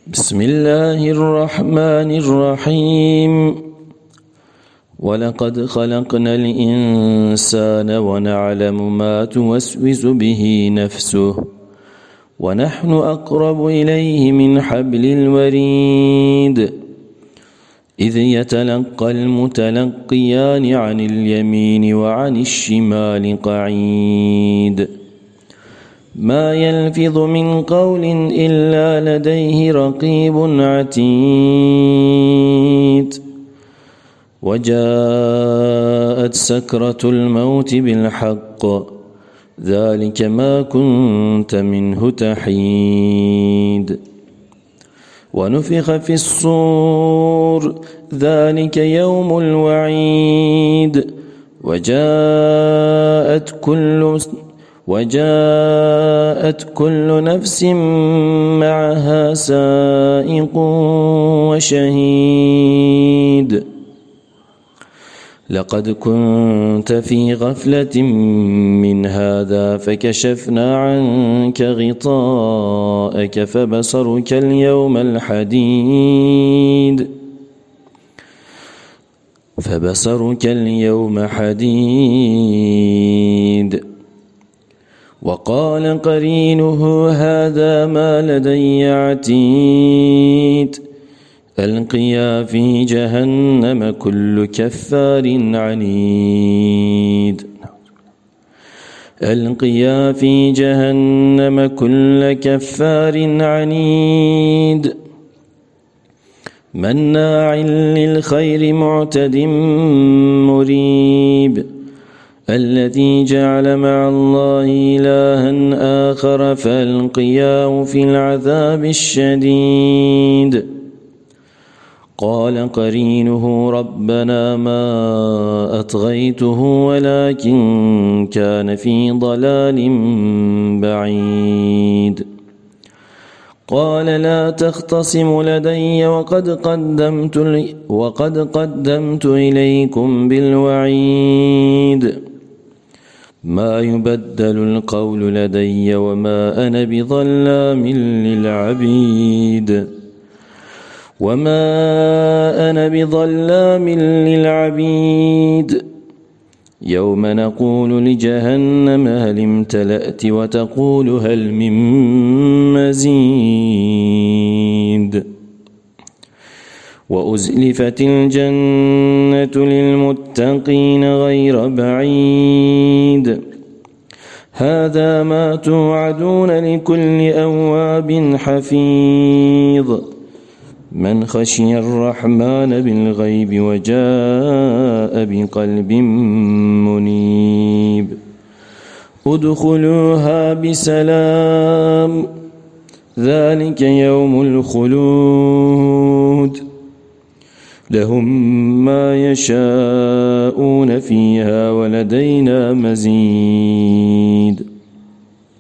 بسم الله الرحمن الرحيم. ولقد خلقنا الإنسان ونعلم ما توسوس به نفسه ونحن أقرب إليه من حبل الوريد إذ يتلقى المتلقيان عن اليمين وعن الشمال قعيد ما يلفظ من قول إلا لديه رقيب عتيد وجاءت سكرة الموت بالحق ذلك ما كنت منه تحيد ونفخ في الصور ذلك يوم الوعيد وجاءت كل نفس معها سائق وشهيد لقد كنت في غفلة من هذا فكشفنا عنك غطاءك فبصرك اليوم حديد وقال قرينه هذا ما لدي عتيد ألقيا في جهنم كل كفار عنيد مناع للخير معتد مريب الذي جعل مع الله إلها آخر فألقياه في العذاب الشديد قال قرينه ربنا ما أطغيته ولكن كان في ضلال بعيد قال لا تختصموا لدي وقد قدمت إليكم بالوعيد ما يبدل القول لدي وما أنا بظلام للعبيد يوم نقول لجهنم هل امتلأت وتقول هل من مزيد وأزلفت الجنة للمتقين غير بعيد هذا ما توعدون لكل أواب حفيظ من خشي الرحمن بالغيب وجاء بقلب منيب ادخلوها بسلام ذلك يوم الخلود لهم ما يشاءون فيها ولدينا مزيد